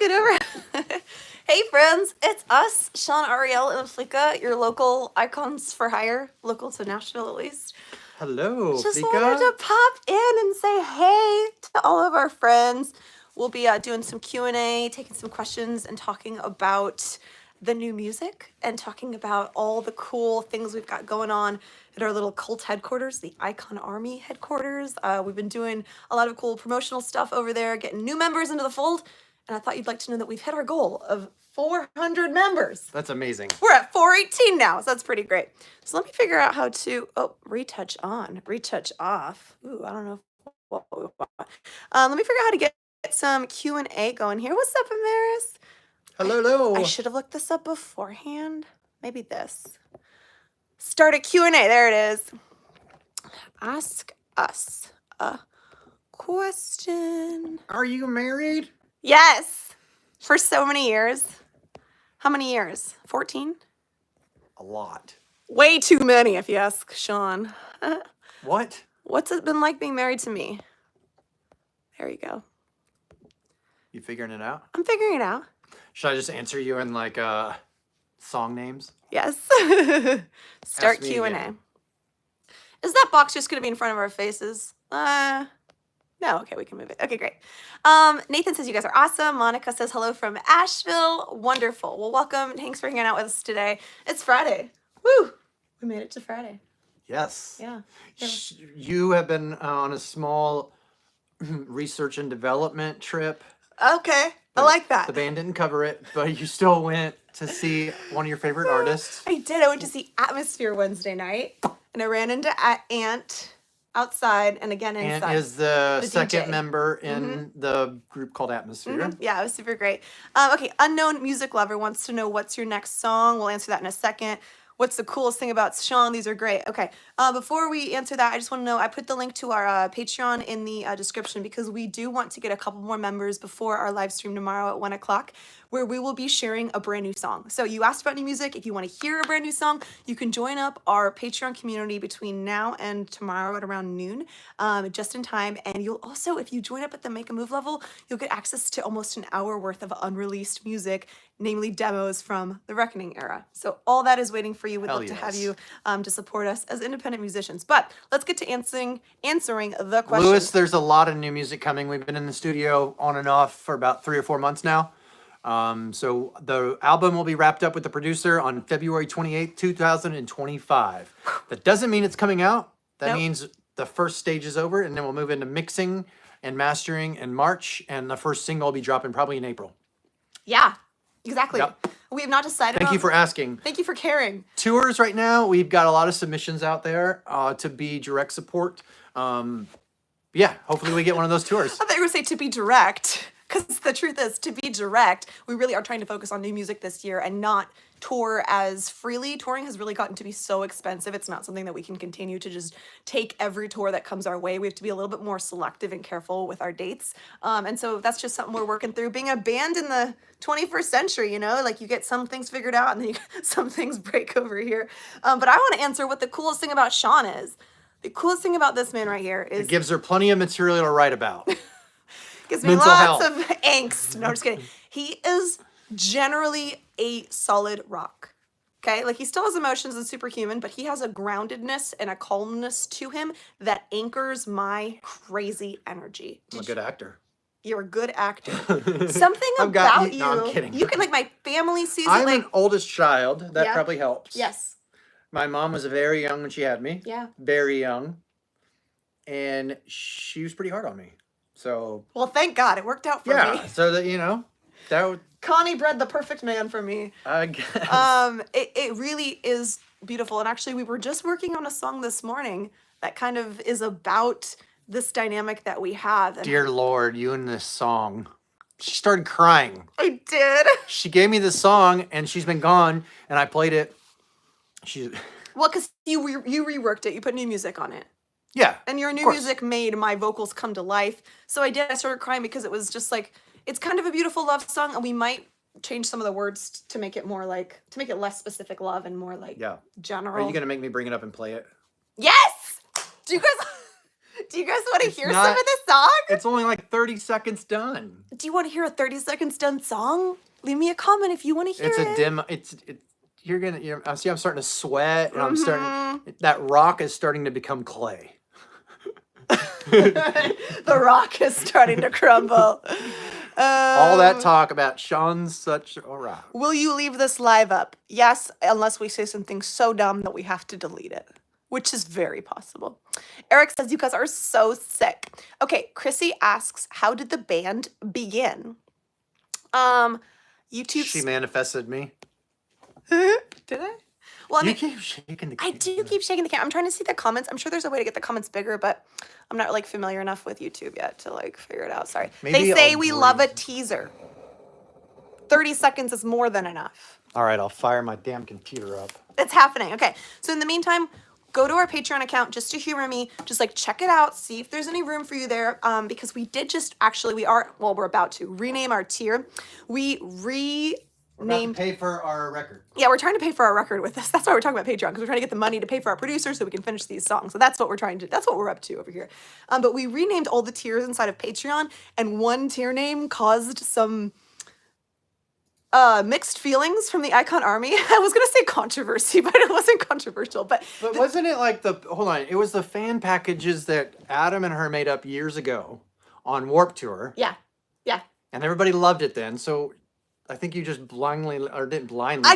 Get over. Hey friends, it's us, Shawn, Ariel, and Flika, your local icons for hire, local to national at least. Hello, Just Flika. wanted to pop in and say hey to all of our friends. We'll be doing some Q&A, taking some questions, and talking about the new music and talking about all the cool things we've got going on at our little cult headquarters, the Icon Army headquarters. We've been doing a lot of cool promotional stuff over there, getting new members into the fold. And I thought you'd like to know that we've hit our goal of 400 members. That's amazing. We're at 418 now, so that's pretty great. So let me figure out how to, retouch on, retouch off. Ooh, I don't know what we want. Let me figure out how to get some Q&A going here. What's up, Amaris? Hello. I should have looked this up beforehand. Maybe this. Start a Q&A. There it is. Ask us a question. Are you married? Yes. For so many years. How many years? 14? A lot. Way too many, if you ask Shawn. What? What's it been like being married to me? There you go. You figuring it out? I'm figuring it out. Should I just answer you in like song names? Yes. Start Ask me Q&A. again. Is that box just going to be in front of our faces? No, okay, we can move it. Okay, great. Nathan says you guys are awesome. Monica says hello from Asheville. Wonderful. Well, welcome. Thanks for hanging out with us today. It's Friday. Woo! We made it to Friday. Yes. Yeah. You have been on a small research and development trip. Okay, I like that. The band didn't cover it, but you still went to see one of your favorite artists. I did. I went to see Atmosphere Wednesday night, and I ran into Ant outside and again inside. Ant is the second DJ. member in the group called Atmosphere. Yeah, it was super great. Okay, unknown music lover wants to know what's your next song. We'll answer that in a second. What's the coolest thing about Shawn? These are great. Okay, before we answer that, I just want to know, I put the link to our Patreon in the description because we do want to get a couple more members before our live stream tomorrow at 1 o'clock, where we will be sharing a brand new song. So you asked about new music. If you want to hear a brand new song, you can join up our Patreon community between now and tomorrow at around noon, just in time. And you'll also, if you join up at the Make a Move level, you'll get access to almost an hour worth of unreleased music, namely demos from the Reckoning era. So all that is waiting for you. We'd Hell love to yes. have you to support us as independent musicians. But let's get to answering the question. Lewis, there's a lot of new music coming. We've been in the studio on and off for about 3 or 4 months now. So the album will be wrapped up with the producer on February 28th, 2025. That doesn't mean it's coming out. That Nope. means the first stage is over, and then we'll move into mixing and mastering in March, and the first single will be dropping probably in April. Yeah, exactly. Yep. We have not decided. Thank you for asking. Thank you for caring. Tours right now, we've got a lot of submissions out there to be direct support. Yeah, hopefully we get one of those tours. I thought you were going to say to be direct, because the truth is, to be direct, we really are trying to focus on new music this year and not tour as freely. Touring has really gotten to be so expensive. It's not something that we can continue to just take every tour that comes our way. We have to be a little bit more selective and careful with our dates. And so that's just something we're working through. Being a band in the 21st century, you know, like you get some things figured out and then some things break over here. But I want to answer what the coolest thing about Shawn is. The coolest thing about this man right here is... It gives her plenty of material to write about. Gives me Mental lots health. of angst. No, I'm just kidding. He is generally a solid rock. Okay? Like, he still has emotions and superhuman, but he has a groundedness and a calmness to him that anchors my crazy energy. I'm a good actor. You're a good actor. Something about you. No, I'm kidding. You can, like, my family sees it. I'm Like, an oldest child. That Yeah. probably helps. yes. My mom was very young when she had me. Yeah. Very young. And she was pretty hard on me. So, Well, thank God. It worked out for yeah. me. So that, you know, that would, Connie bred the perfect man for me. I guess. It really is beautiful. And actually, we were just working on a song this morning that kind of is about this dynamic that we have. And Dear Lord, you and this song. She started crying. I did. She gave me this song, and she's been gone, and I played it. Well, because you reworked it. You put new music on it. Yeah. And your new course. music made my vocals come to life. So I started crying because it was just like, it's kind of a beautiful love song, and we might change some of the words to make it more like, to make it less specific love and more like Yeah. general. Are you going to make me bring it up and play it? Yes! Do you guys... Do you guys want to hear some not- of this song? It's only like 30 seconds done. Do you want to hear a 30 seconds done song? Leave me a comment if you want to hear It's it. a dim. I see. I'm starting to sweat, and I'm starting. That rock is starting to become clay. The rock is starting to crumble. All that talk about Shawn's such a rock. Will you leave this live up? Yes, unless we say something so dumb that we have to delete it, which is very possible. Eric says, you guys are so sick. Okay, Chrissy asks, how did the band begin? YouTube. She manifested me. Did I? Well, I You mean, keep shaking the I camera. do keep shaking the camera. I'm trying to see the comments. I'm sure there's a way to get the comments bigger, but I'm not like familiar enough with YouTube yet to like figure it out. Sorry. Maybe They say I'll we love a breathe. teaser. 30 seconds is more than enough. All right, I'll fire my damn computer up. It's happening. Okay. So in the meantime, go to our Patreon account just to humor me. Just like check it out. See if there's any room for you there. Because we did just actually, we're about to rename our tier. We Name pay for our record. Yeah, we're trying to pay for our record with this. That's why we're talking about Patreon, because we're trying to get the money to pay for our producers so we can finish these songs. So that's what we're trying to, that's what we're up to over here. But we renamed all the tiers inside of Patreon, and one tier name caused some mixed feelings from the Icon Army. I was gonna say controversy, but it wasn't controversial. But wasn't it like hold on, it was the fan packages that Adam and her made up years ago on Warped Tour. yeah. And everybody loved it then. So I think you just didn't blindly. I but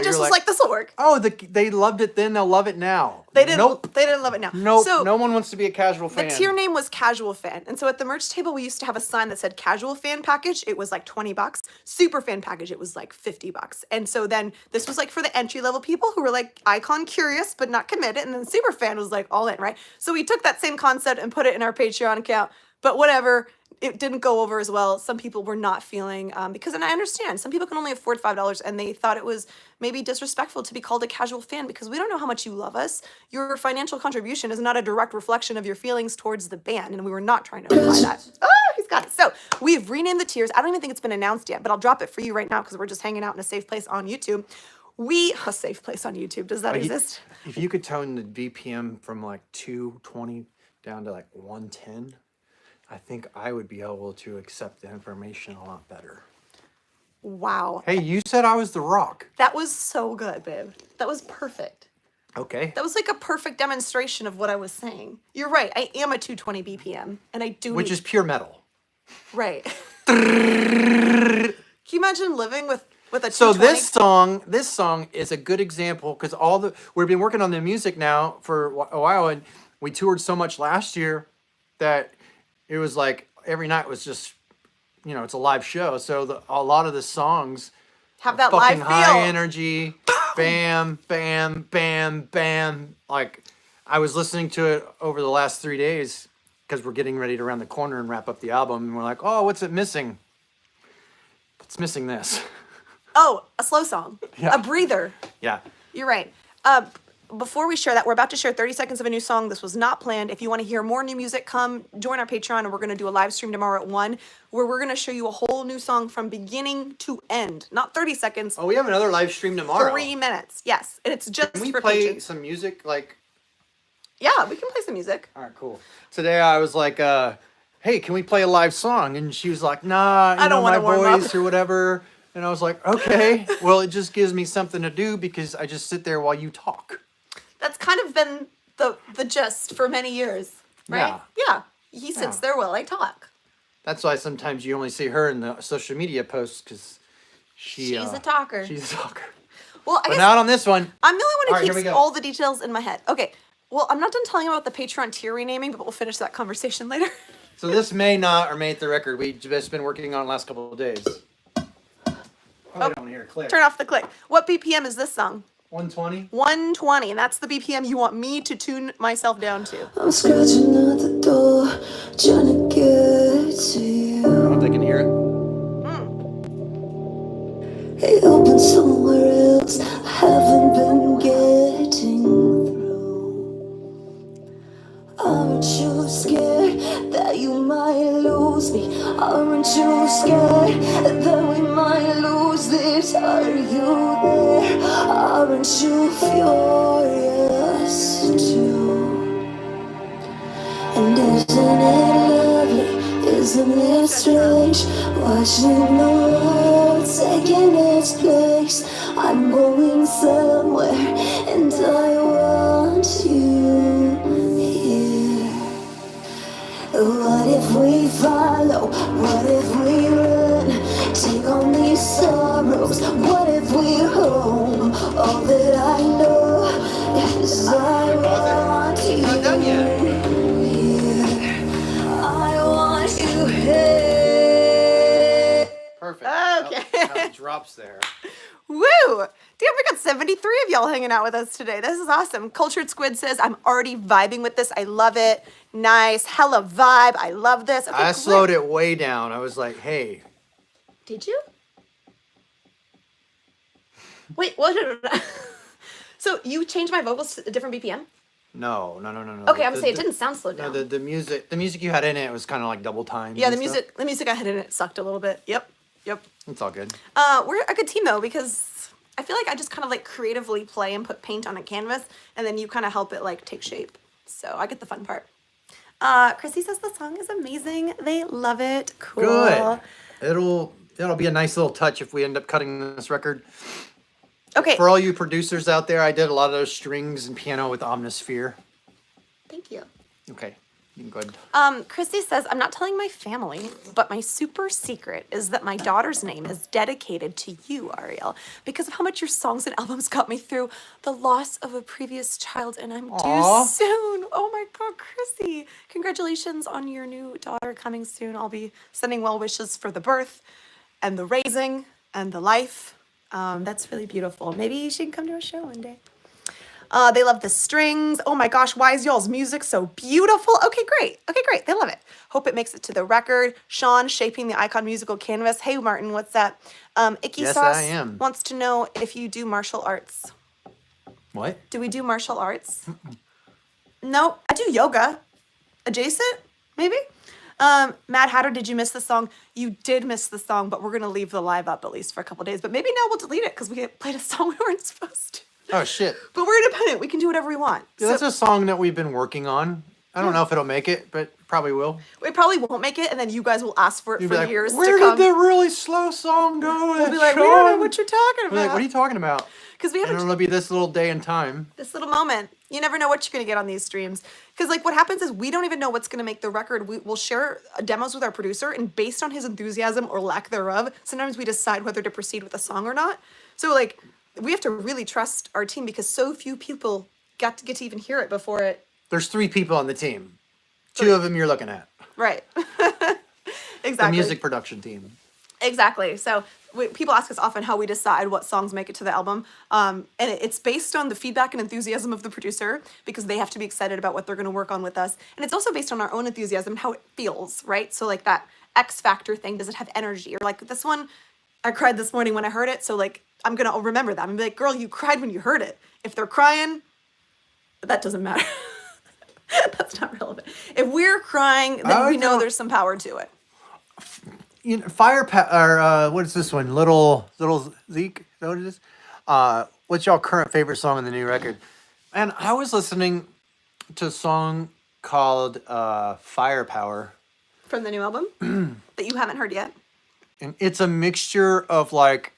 just you're was like, this will work. oh, they loved it then, they'll love it now. They didn't. Nope. They didn't love it now. Nope. So No one wants to be a casual the fan. tier name was Casual Fan. And so at the merch table, we used to have a sign that said Casual Fan Package. It was like $20. Super Fan Package, it was like $50. And so then this was like for the entry level people who were like Icon curious but not committed. And then Super Fan was like all in, right? So we took that same concept and put it in our Patreon account. But whatever, it didn't go over as well. Some people were not feeling, because, and I understand, some people can only afford $5 and they thought it was maybe disrespectful to be called a casual fan because we don't know how much you love us. Your financial contribution is not a direct reflection of your feelings towards the band, and we were not trying to imply that. Oh, he's got it. So we've renamed the tiers. I don't even think it's been announced yet, but I'll drop it for you right now because we're just hanging out in a safe place on YouTube. A safe place on YouTube, does that exist? If you could tone the BPM from like 220 down to like 110, I think I would be able to accept the information a lot better. Wow. Hey, you said I was the rock. That was so good, babe. That was perfect. Okay. That was like a perfect demonstration of what I was saying. You're right. I am a 220 BPM, and I do. Which is pure metal. right. Can you imagine living with a 220? So this song is a good example because we've been working on the music now for a while, and we toured so much last year that it was like every night was just, it's a live show. So a lot of the songs have that fucking live high feel. energy, bam, bam, bam, bam. Like I was listening to it over the last 3 days because we're getting ready to round the corner and wrap up the album, and we're like, oh, what's it missing? It's missing this. Oh, a slow song, Yeah. a breather. Yeah. You're right. Before we share that, we're about to share 30 seconds of a new song. This was not planned. If you want to hear more new music, come join our Patreon, and we're going to do a live stream tomorrow at 1, where we're going to show you a whole new song from beginning to end. Not 30 seconds, Oh, we have another live stream tomorrow. 3 minutes. Yes, and it's just Can we for play patrons. some music? Like, Yeah, we can play some music. all right, cool. Today I was like, hey, can we play a live song? And she was like, nah, I don't my wanna warm up. voice or whatever. And I was like, okay. Well, it just gives me something to do because I just sit there while you talk. That's kind of been the gist for many years, right? Yeah. He sits there while I talk. That's why sometimes you only see her in the social media posts because She's a talker. She's a talker. Well, I But guess not on this one. I'm the only one All right, who here we keeps go. all the details in my head. Okay. Well, I'm not done telling you about the Patreon tier renaming, but we'll finish that conversation later. So this may not or may hit the record. We've just been working on it the last couple of days. Probably don't hear a click. Turn off the click. What BPM is this song? 120? 120, and that's the BPM you want me to tune myself down to. I'm scratching at the door, trying to get to you. I don't know if they can hear it. It opened somewhere else, I haven't been getting through. Aren't you scared that you might lose me? Aren't you scared that we might lose this? Are you there? Aren't you furious too? And is Isn't it lovely? Isn't it strange? Watching the world taking its place. I'm going somewhere and I want you here. What if we follow? What if we run? Take on these sorrows. What if we're home? All that I know is I want you Not done yet. here. I want you here. Perfect. Okay. Now it drops there. Woo! Damn, we got 73 of y'all hanging out with us today. This is awesome. Cultured Squid says, I'm already vibing with this. I love it. Nice. Hella vibe. I love this. Okay, I great. slowed it way down. I was like, hey. Did you? Wait, what? So you changed my vocals to a different BPM? No. Okay, I'm saying it didn't sound slowed No, down. the music you had in it was kind of like double time. Yeah, the music I had in it sucked a little bit. Yep. It's all good. We're a good team though, because I feel like I just kind of like creatively play and put paint on a canvas, and then you kind of help it like take shape. So I get the fun part. Chrissy says the song is amazing. They love it. Cool. Good. It'll be a nice little touch if we end up cutting this record. Okay. For all you producers out there, I did a lot of those strings and piano with Omnisphere. Thank you. Okay, you can go ahead. Chrissy says, I'm not telling my family, but my super secret is that my daughter's name is dedicated to you, Ariel, because of how much your songs and albums got me through the loss of a previous child, and I'm Aw. due soon. Oh my God, Chrissy. Congratulations on your new daughter coming soon. I'll be sending well wishes for the birth and the raising and the life. That's really beautiful. Maybe she can come to a show one day. They love the strings. Oh my gosh, why is y'all's music so beautiful? Okay, great. They love it. Hope it makes it to the record. Sean, shaping the icon musical canvas. Hey, Martin, what's that? Icky Yes, Sauce I am. wants to know if you do martial arts. What? Do we do martial arts? No, I do yoga. Adjacent, maybe? Mad Hatter, did you miss the song? You did miss the song, but we're going to leave the live up at least for a couple days. But maybe now we'll delete it because we played a song we weren't supposed to. Oh, shit. But we're independent. We can do whatever we want. Yeah, that's a song that we've been working on. I don't know if it'll make it, but probably will. We probably won't make it, and then you guys will ask for it You'd for be like, years where to come. did the really slow song go? We'll be like, we don't know what you're talking We're like, about. what are you talking about? Because we And haven't it'll be this little day and time. this little moment. You never know what you're going to get on these streams. Because like what happens is we don't even know what's going to make the record. We'll share demos with our producer, and based on his enthusiasm or lack thereof, sometimes we decide whether to proceed with a song or not. So like we have to really trust our team because so few people get to even hear it before it. There's 3 people on the team. 2 of them you're looking at. Right. The Exactly. music production team. Exactly. So people ask us often how we decide what songs make it to the album. And it's based on the feedback and enthusiasm of the producer because they have to be excited about what they're going to work on with us. And it's also based on our own enthusiasm and how it feels, right? So like that X Factor thing, does it have energy? Or like this one, I cried this morning when I heard it. So like, I'm going to remember that. I'm going to be like, girl, you cried when you heard it. If they're crying, that doesn't matter. That's not relevant. If we're crying, then we know there's some power to it. You know, what is this one? Little Zeke? Is that what it is? What's y'all current favorite song on the new record? And I was listening to a song called Firepower. From the new album that you haven't heard yet. And it's a mixture of like,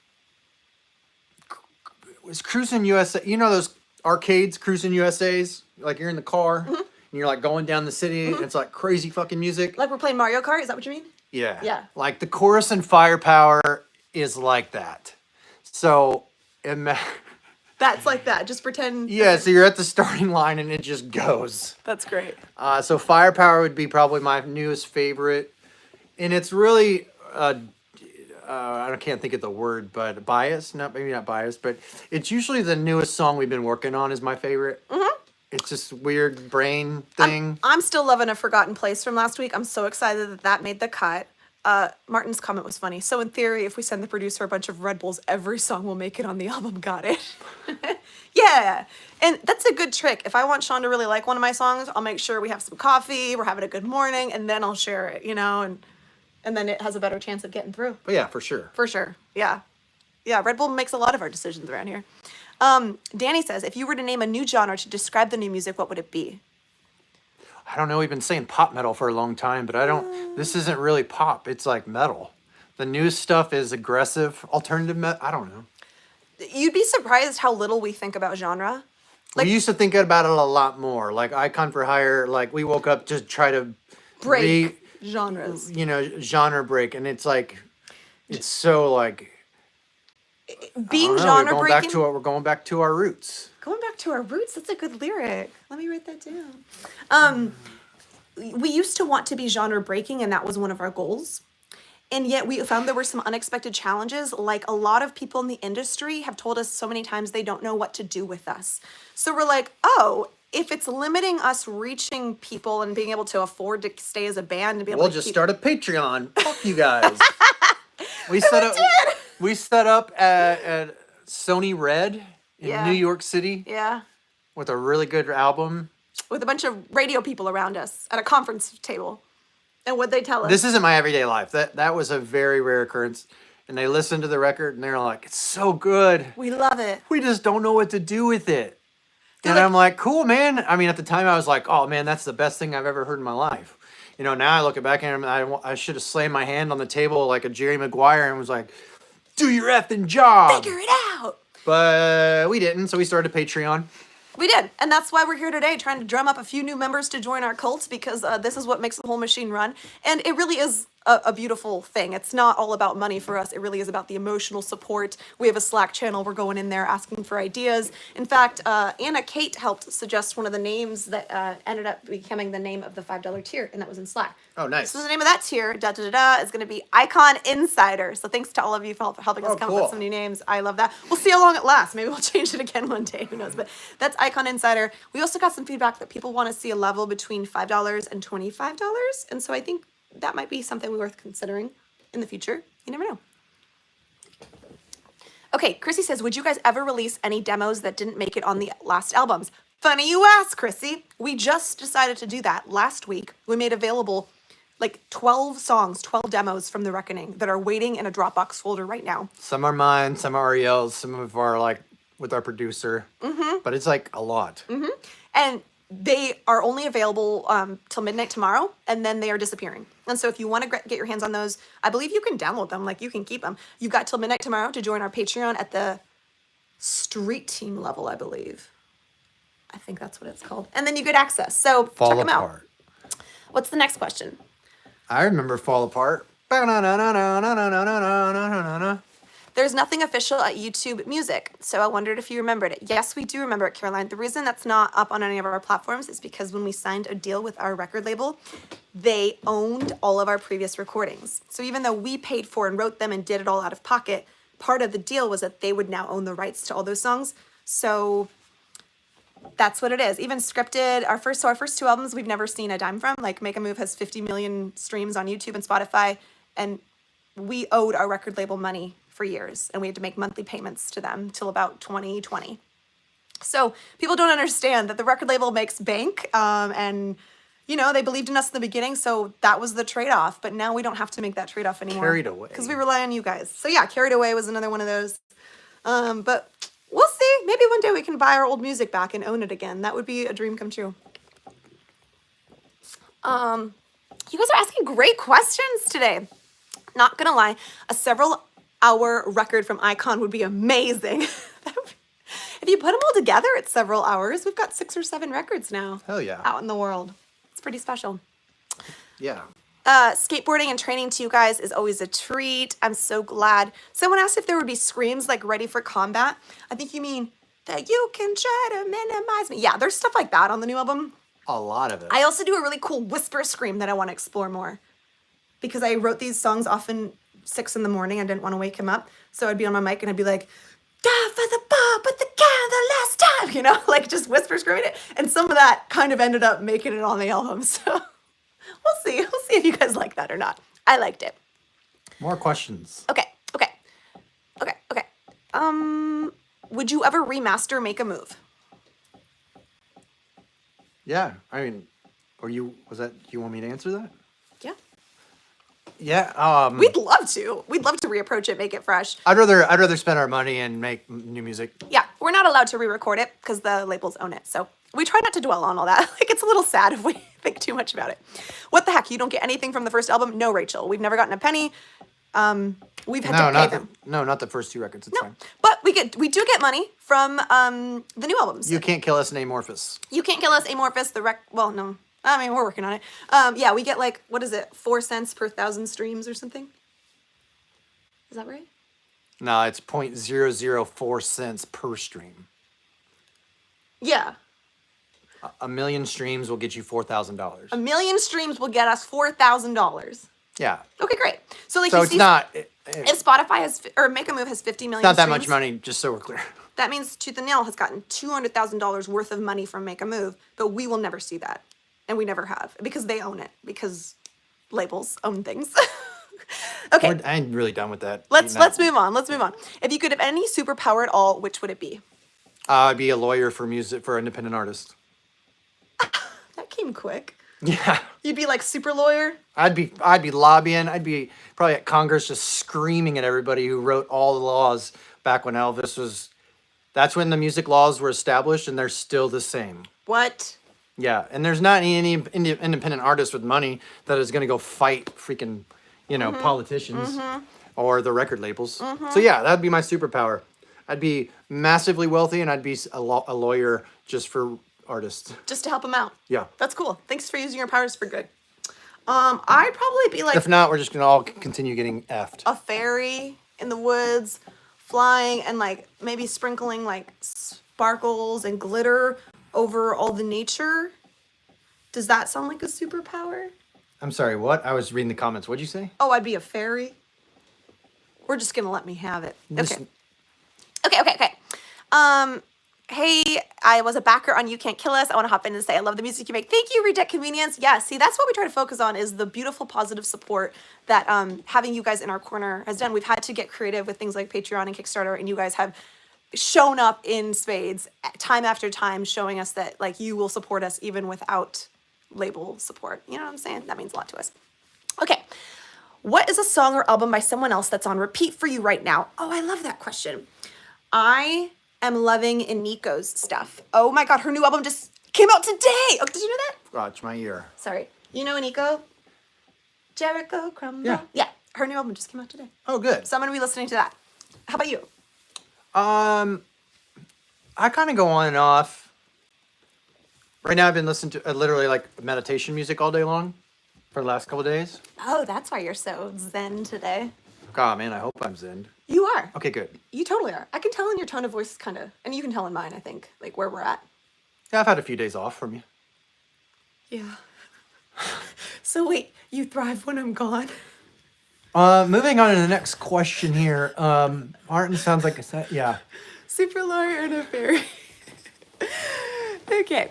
was Cruising USA, you know those arcades, Cruising USAs? Like you're in the car and you're like going down the city and it's like crazy fucking music. Like we're playing Mario Kart, is that what you mean? Yeah. Yeah. Like the chorus in Firepower is like that. So, That's like that. Just pretend. yeah, so you're at the starting line and it just goes. That's great. So Firepower would be probably my newest favorite. And it's really, I can't think of the word, but biased? Maybe not biased, but it's usually the newest song we've been working on is my favorite. It's just weird brain thing. I'm still loving A Forgotten Place from last week. I'm so excited that that made the cut. Martin's comment was funny. So in theory, if we send the producer a bunch of Red Bulls, every song will make it on the album. Got it. Yeah. And that's a good trick. If I want Sean to really like one of my songs, I'll make sure we have some coffee, we're having a good morning, and then I'll share it, and then it has a better chance of getting through. But yeah, for sure. For sure. Yeah. Yeah, Red Bull makes a lot of our decisions around here. Danny says, if you were to name a new genre to describe the new music, what would it be? I don't know, we've been saying pop metal for a long time, but this isn't really pop. It's like metal. The new stuff is aggressive, alternative metal. I don't know. You'd be surprised how little we think about genre. We used to think about it a lot more. Like Icon for Hire, like we woke up to try to Break genres. genre break, and it's like, it's so like, Being I don't know, genre breaking. we're going back to our roots. Going back to our roots, that's a good lyric. Let me write that down. We used to want to be genre breaking, and that was one of our goals. And yet we found there were some unexpected challenges. Like a lot of people in the industry have told us so many times they don't know what to do with us. So we're like, oh, if it's limiting us reaching people and being able to afford to stay as a band and be able We'll to just keep... start a Patreon. Fuck you guys. We set up at Sony Red in New York City. Yeah. With a really good album. With a bunch of radio people around us at a conference table. And what'd they tell us? This isn't my everyday life. That was a very rare occurrence. And they listened to the record and they're like, it's so good. We love it. We just don't know what to do with it. They're and like, I'm like, cool, man. I mean, at the time I was like, oh man, that's the best thing I've ever heard in my life. Now I look back and I should have slammed my hand on the table like a Jerry Maguire and was like, do your effing job. Figure it out. But we didn't, so we started Patreon. We did, and that's why we're here today, trying to drum up a few new members to join our cult, because this is what makes the whole machine run. And it really is a beautiful thing. It's not all about money for us. It really is about the emotional support. We have a Slack channel. We're going in there asking for ideas. In fact, Anna Kate helped suggest one of the names that ended up becoming the name of the $5 tier, and that was in Slack. Oh, nice. So the name of that tier, is going to be Icon Insider. So thanks to all of you for helping us come up with some new names. I love that. We'll see how long it lasts. Maybe we'll change it again one day. Who knows? But that's Icon Insider. We also got some feedback that people want to see a level between $5 and $25. And so I think that might be something worth considering in the future. You never know. Okay, Chrissy says, would you guys ever release any demos that didn't make it on the last albums? Funny you ask, Chrissy. We just decided to do that last week. We made available like 12 songs, 12 demos from The Reckoning that are waiting in a Dropbox folder right now. Some are mine, some are Ariel's, some of are like with our producer. Mm-hmm. But it's like a lot. Mm-hmm. And they are only available till midnight tomorrow, and then they are disappearing. And so if you want to get your hands on those, I believe you can download them, like you can keep them. You've got till midnight tomorrow to join our Patreon at the street team level, I believe. I think that's what it's called. And then you get access. So check them out. What's the next question? I remember Fall Apart. There's nothing official at YouTube Music, so I wondered if you remembered it. Yes, we do remember it, Caroline. The reason that's not up on any of our platforms is because when we signed a deal with our record label, they owned all of our previous recordings. So even though we paid for and wrote them and did it all out of pocket, part of the deal was that they would now own the rights to all those songs. So that's what it is. Even Scripted, our first two albums, we've never seen a dime from. Like Make a Move has 50 million streams on YouTube and Spotify, and we owed our record label money for years, and we had to make monthly payments to them till about 2020. So people don't understand that the record label makes bank, and they believed in us in the beginning, so that was the trade-off. But now we don't have to make that trade-off anymore. Carried Away. Because we rely on you guys. So yeah, Carried Away was another one of those. But we'll see. Maybe one day we can buy our old music back and own it again. That would be a dream come true. You guys are asking great questions today. Not gonna lie, a several-hour record from Icon would be amazing. If you put them all together, it's several hours. We've got 6 or 7 records now. Hell yeah. Out in the world. It's pretty special. Yeah. Skateboarding and training to you guys is always a treat. I'm so glad. Someone asked if there would be screams like Ready for Combat. I think you mean that you can try to minimize me. Yeah, there's stuff like that on the new album. A lot of it. I also do a really cool whisper scream that I want to explore more. Because I wrote these songs often 6 in the morning. I didn't want to wake him up. So I'd be on my mic and I'd be like, "God for the ball, but the can the last time," like just whisper screaming it. And some of that kind of ended up making it on the album. So we'll see. We'll see if you guys like that or not. I liked it. More questions. Okay. Would you ever remaster Make a Move? Yeah. I mean, you want me to answer that? Yeah. Yeah. We'd love to. We'd love to reapproach it, make it fresh. I'd rather spend our money and make new music. Yeah, we're not allowed to re-record it because the labels own it. So we try not to dwell on all that. Like, it's a little sad if think too much about it. What the heck? You don't get anything from the first album? No, Rachel. We've never gotten a penny. We've had to pay them. Not the first two records. It's fine. But we do get money from the new albums. You Can't Kill Us and Amorphous. You Can't Kill Us, Amorphous, well, no. I mean, we're working on it. Yeah, we get like, what is it? 4 cents per 1,000 streams or something? Is that right? No, it's 0.004 cents per stream. Yeah. A million streams will get you $4,000. A million streams will get us $4,000. Yeah. Okay, great. So like, So you it's see, not. if Spotify has, or Make a Move has 50 million Not that streams, much money, just so we're clear. that means Tooth and Nail has gotten $200,000 worth of money from Make a Move, but we will never see that. And we never have, because they own it, because labels own things. Okay. I'm really done with that. Let's move on. Let's move on. If you could have any superpower at all, which would it be? I'd be a lawyer for music for independent artists. That came quick. Yeah. You'd be like super lawyer. I'd be lobbying. I'd be probably at Congress just screaming at everybody who wrote all the laws back when Elvis was. That's when the music laws were established, and they're still the same. What? Yeah, and there's not any independent artist with money that is going to go fight freaking, politicians or the record labels. So yeah, that'd be my superpower. I'd be massively wealthy, and I'd be a lawyer just for artists. Just to help them out. Yeah. That's cool. Thanks for using your powers for good. I'd probably be like If not, we're just gonna all continue getting effed. a fairy in the woods, flying and like maybe sprinkling like sparkles and glitter over all the nature. Does that sound like a superpower? I'm sorry, what? I was reading the comments. What'd you say? Oh, I'd be a fairy. We're just gonna let me have it. Just- Okay. Hey, I was a backer on You Can't Kill Us. I want to hop in and say I love the music you make. Thank you, Reject Convenience. Yeah, see, that's what we try to focus on is the beautiful, positive support that having you guys in our corner has done. We've had to get creative with things like Patreon and Kickstarter, and you guys have shown up in spades time after time, showing us that like you will support us even without label support. You know what I'm saying? That means a lot to us. Okay. What is a song or album by someone else that's on repeat for you right now? Oh, I love that question. I am loving Iniko's stuff. Oh my God, her new album just came out today. Oh, did you know that? Watch my ear. Sorry. You know Iniko? Jericho Crumble. Yeah. Yeah, her new album just came out today. Oh, good. So I'm going to be listening to that. How about you? I kind of go on and off. Right now, I've been listening to literally like meditation music all day long for the last couple of days. Oh, that's why you're so zen today. God, man, I hope I'm zen. You are. Okay, good. You totally are. I can tell in your tone of voice, kind of. And you can tell in mine, I think, like where we're at. Yeah, I've had a few days off from you. Yeah. So wait, you thrive when I'm gone? Moving on to the next question here. Martin sounds like a set. Yeah. Super lawyer and a fairy. Okay.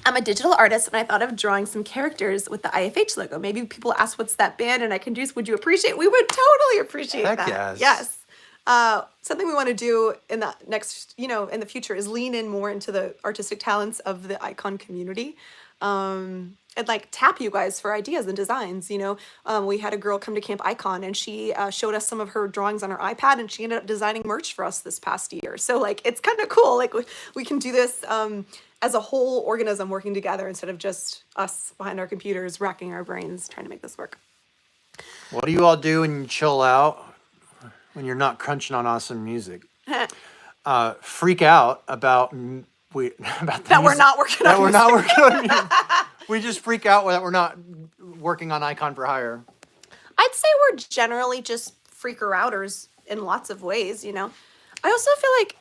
I'm a digital artist and I thought of drawing some characters with the IFH logo. Maybe people ask what's that band and I can do, would you appreciate? We would totally appreciate Heck that. yes. Yes. Something we want to do in the next, in the future is lean in more into the artistic talents of the icon community. And like tap you guys for ideas and designs, we had a girl come to Camp Icon and she showed us some of her drawings on her iPad and she ended up designing merch for us this past year. So like, it's kind of cool. Like we can do this as a whole organism working together instead of just us behind our computers, racking our brains, trying to make this work. What do you all do when you chill out when you're not crunching on awesome music? Freak out about about That we're not working on we're music. not working on music. We just freak out that we're not working on Icon for Hire. I'd say we're generally just freaker-outers in lots of ways, I also feel like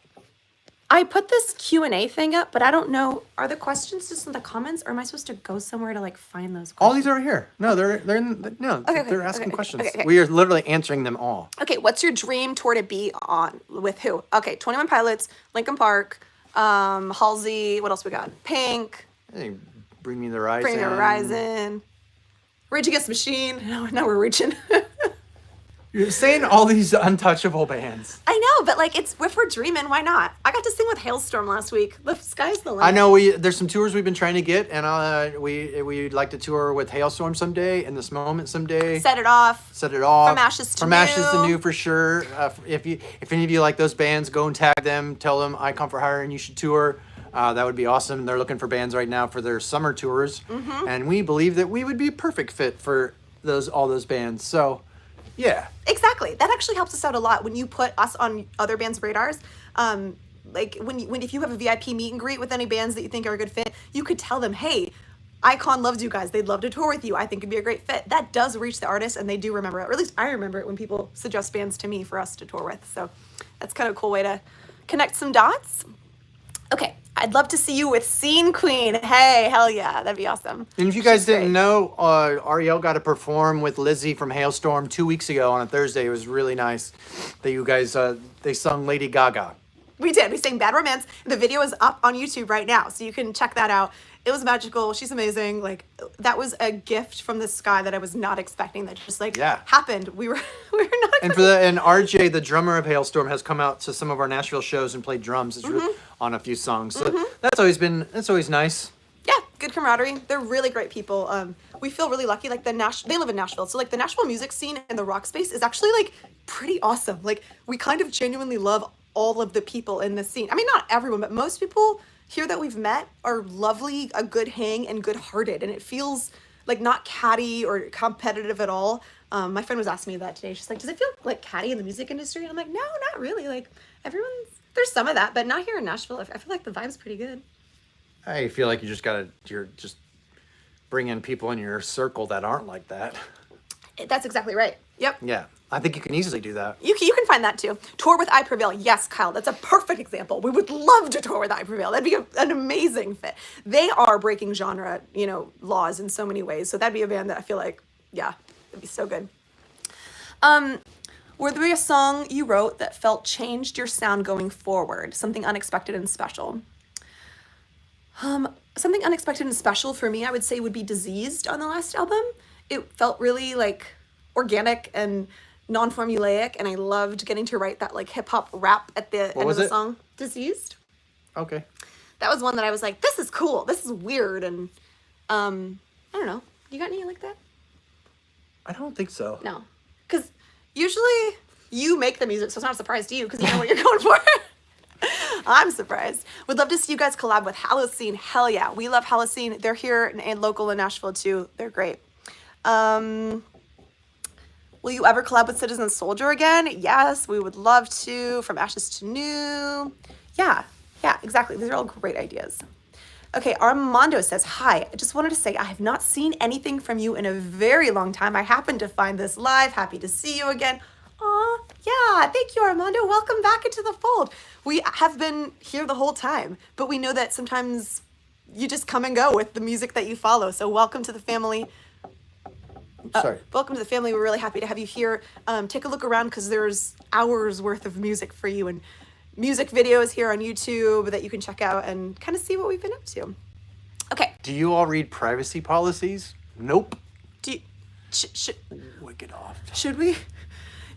I put this Q&A thing up, but I don't know, are the questions just in the comments, or am I supposed to go somewhere to like find those questions? All these are here. No, they're they're asking questions. Okay. We are literally answering them all. Okay, what's your dream tour to be on? With who? Okay, 21 Pilots, Linkin Park, Halsey, what else we got? Pink, Hey, Bring Me the Horizon. Bring Me the Horizon, Rage Against the Machine. Now we're reaching. You're saying all these untouchable bands. I know, but like if we're dreaming, why not? I got to sing with Hailstorm last week. The sky's the limit. I know there's some tours we've been trying to get, and we'd like to tour with Hailstorm someday, in this moment someday. Set it off. From Ashes to From New. Ashes to New for sure. If any of you like those bands, go and tag them. Tell them Icon for Hire and you should tour. That would be awesome. They're looking for bands right now for their summer tours, and we believe that we would be a perfect fit for all those bands. So, yeah. Exactly. That actually helps us out a lot when you put us on other bands' radars. Like if you have a VIP meet and greet with any bands that you think are a good fit, you could tell them, hey, Icon loves you guys. They'd love to tour with you. I think it'd be a great fit. That does reach the artist, and they do remember it. Or at least I remember it when people suggest bands to me for us to tour with. So that's kind of a cool way to connect some dots. Okay, I'd love to see you with Scene Queen. Hey, hell yeah, that'd be awesome. And if you guys She's didn't great. know, Ariel got to perform with Lizzie from Hailstorm 2 weeks ago on a Thursday. It was really nice that you guys, they sung Lady Gaga. We did. We sang Bad Romance. The video is up on YouTube right now, so you can check that out. It was magical. She's amazing. Like, that was a gift from the sky that I was not expecting. That just happened. We were not. And RJ, the drummer of Hailstorm, has come out to some of our Nashville shows and played drums on a few songs. So that's always nice. Yeah, good camaraderie. They're really great people. We feel really lucky. Like they live in Nashville, so like the Nashville music scene and the rock space is actually like pretty awesome. Like we kind of genuinely love all of the people in the scene. I mean, not everyone, but most people here that we've met are lovely, a good hang, and good-hearted, and it feels like not catty or competitive at all. My friend was asking me that today. She's like, "Does it feel like catty in the music industry?" And I'm like, "No, not really. Like there's some of that, but not here in Nashville. I feel like the vibe's pretty good." I feel like you're just bringing people in your circle that aren't like that. That's exactly right. Yep. Yeah, I think you can easily do that. You can find that too. Tour with I Prevail. Yes, Kyle, that's a perfect example. We would love to tour with I Prevail. That'd be an amazing fit. They are breaking genre, laws in so many ways. So that'd be a band that I feel like, yeah, it'd be so good. Were there a song you wrote that felt changed your sound going forward? Something unexpected and special? Something unexpected and special for me, I would say, would be Diseased on the last album. It felt really like organic and non-formulaic, and I loved getting to write that like hip hop rap at the end of the song. Diseased. Okay. That was one that I was like, this is cool. This is weird, and I don't know. You got any like that? I don't think so. No, because usually you make the music, so it's not a surprise to you because you know what you're going for. I'm surprised. Would love to see you guys collab with Halocene. Hell yeah. We love Halocene. They're here and local in Nashville too. They're great. Will you ever collab with Citizen Soldier again? Yes, we would love to. From Ashes to New. Yeah, exactly. These are all great ideas. Okay, Armando says, hi, I just wanted to say I have not seen anything from you in a very long time. I happened to find this live. Happy to see you again. Aw, yeah, thank you, Armando. Welcome back into the fold. We have been here the whole time, but we know that sometimes you just come and go with the music that you follow. So welcome to the family. Sorry. Welcome to the family. We're really happy to have you here. Take a look around because there's hours worth of music for you and music videos here on YouTube that you can check out and kind of see what we've been up to. Okay. Do you all read privacy policies? Nope. Wicked off. Should we?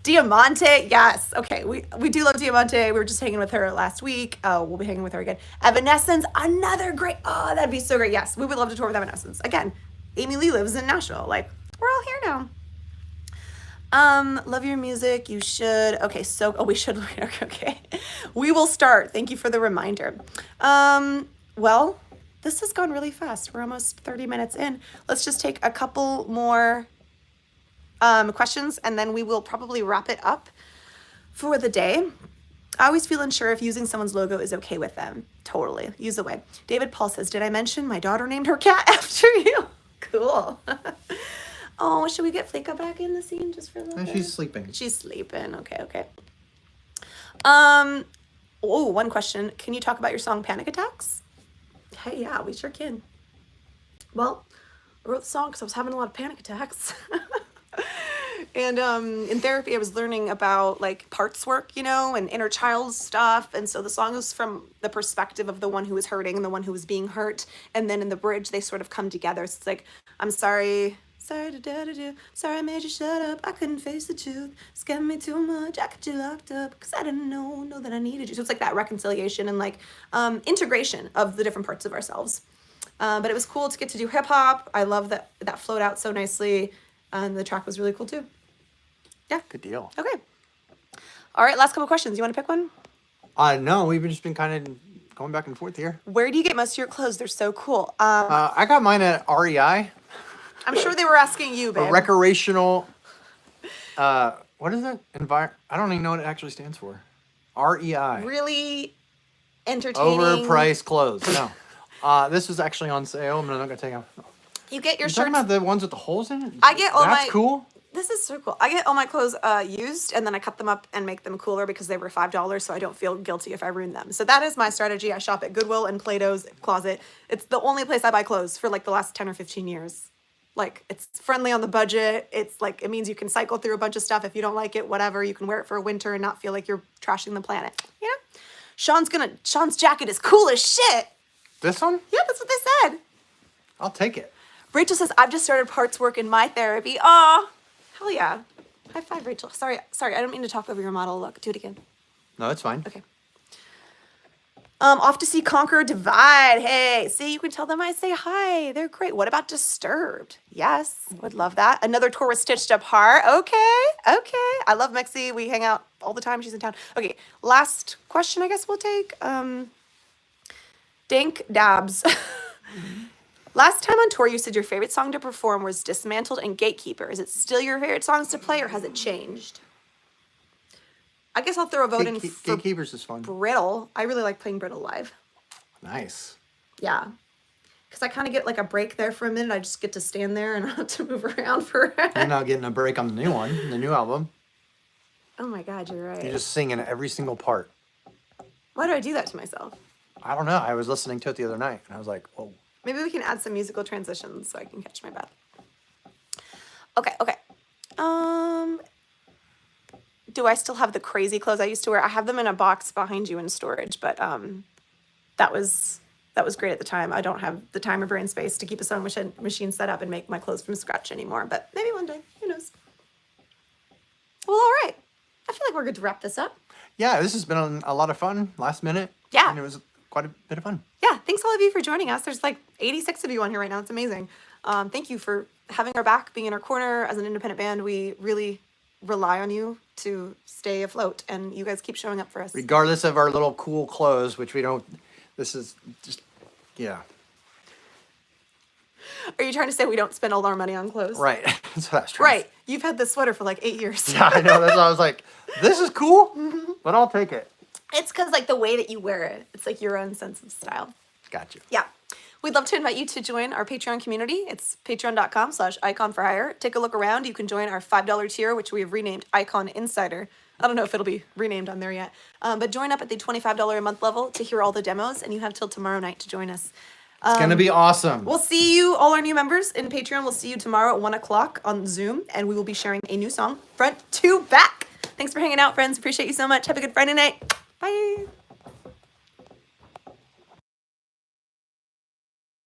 Diamante, yes. Okay, we do love Diamante. We were just hanging with her last week. We'll be hanging with her again. Evanescence, another great. Oh, that'd be so great. Yes, we would love to tour with Evanescence again. Amy Lee lives in Nashville. Like, we're all here now. Love your music. You should. Okay, we should. Okay, we will start. Thank you for the reminder. Well, this has gone really fast. We're almost 30 minutes in. Let's just take a couple more questions, and then we will probably wrap it up for the day. I always feel unsure if using someone's logo is okay with them. Totally. Use away. David Paul says, did I mention my daughter named her cat after you? Cool. Oh, should we get Fleka back in the scene just for a little bit? She's sleeping. She's sleeping. Okay. One question. Can you talk about your song Panic Attacks? Hey, yeah, we sure can. Well, I wrote the song because I was having a lot of panic attacks. And in therapy, I was learning about like parts work, and inner child stuff. And so the song is from the perspective of the one who was hurting and the one who was being hurt. And then in the bridge, they sort of come together. So it's like, I'm sorry. Sorry I made you shut up. I couldn't face the truth. Scared me too much. I got you locked up because I didn't know that I needed you. So it's like that reconciliation and like integration of the different parts of ourselves. But it was cool to get to do hip hop. I love that flowed out so nicely. And the track was really cool too. Yeah. Good deal. Okay. All right. Last couple questions. You want to pick one? No, we've just been kind of going back and forth here. Where do you get most of your clothes? They're so cool. I got mine at REI, I'm sure they were asking you, a babe. recreational. What is it? I don't even know what it actually stands for. REI. Really entertaining. Overpriced clothes. No. This was actually on sale. I'm not gonna take them. You get your You're talking shirts. about the ones with the holes in it? I get all That's my- cool. This is so cool. I get all my clothes used, and then I cut them up and make them cooler because they were $5, so I don't feel guilty if I ruin them. So that is my strategy. I shop at Goodwill and Plato's Closet. It's the only place I buy clothes for like the last 10 or 15 years. Like, it's friendly on the budget. It's like, it means you can cycle through a bunch of stuff. If you don't like it, whatever, you can wear it for a winter and not feel like you're trashing the planet. You know? Sean's jacket is cool as shit. This one? Yeah, that's what they said. I'll take it. Rachel says, I've just started parts work in my therapy. Aw, hell yeah. High five, Rachel. Sorry, I don't mean to talk over your model look. Do it again. No, it's fine. Okay. Off to see Conquer Divide. Hey, see, you can tell them I say hi. They're great. What about Disturbed? Yes, would love that. Another tour with Stitched Up Heart. Okay. I love Mexi. We hang out all the time. She's in town. Okay, last question I guess we'll take. Dank Dabs. Last time on tour, you said your favorite song to perform was Dismantled and Gatekeeper. Is it still your favorite songs to play, or has it changed? I guess I'll throw a vote in for Gatekeepers is fun. Brittle. I really like playing Brittle live. Nice. Yeah. Because I kind of get like a break there for a minute. I just get to stand there and I don't have to move around for You're not getting a break on the new one, the new album. Oh my God, you're right. You're just singing every single part. Why do I do that to myself? I don't know. I was listening to it the other night, and I was like, whoa. Maybe we can add some musical transitions so I can catch my breath. Okay. Do I still have the crazy clothes I used to wear? I have them in a box behind you in storage, but that was great at the time. I don't have the time or brain space to keep a sewing machine set up and make my clothes from scratch anymore, but maybe one day. Who knows? Well, all right. I feel like we're good to wrap this up. Yeah, this has been a lot of fun. Last minute. Yeah. And it was quite a bit of fun. Yeah, thanks all of you for joining us. There's like 86 of you on here right now. It's amazing. Thank you for having our back, being in our corner. As an independent band, we really rely on you to stay afloat, and you guys keep showing up for us. Regardless of our little cool clothes, which we don't, this is just, yeah. Are you trying to say we don't spend all our money on clothes? Right. That's what I was trying to Right. You've had this sweater for like 8 years. Yeah, I know. That's why I was like, this is cool, but I'll take it. It's because like the way that you wear it. It's like your own sense of style. Gotcha. Yeah. We'd love to invite you to join our Patreon community. It's patreon.com/iconforhire. Take a look around. You can join our $5 tier, which we have renamed Icon Insider. I don't know if it'll be renamed on there yet. But join up at the $25 a month level to hear all the demos, and you have till tomorrow night to join us. It's going to be awesome. We'll see you, all our new members in Patreon. We'll see you tomorrow at 1 o'clock on Zoom, and we will be sharing a new song, front to back. Thanks for hanging out, friends. Appreciate you so much. Have a good Friday night. Bye.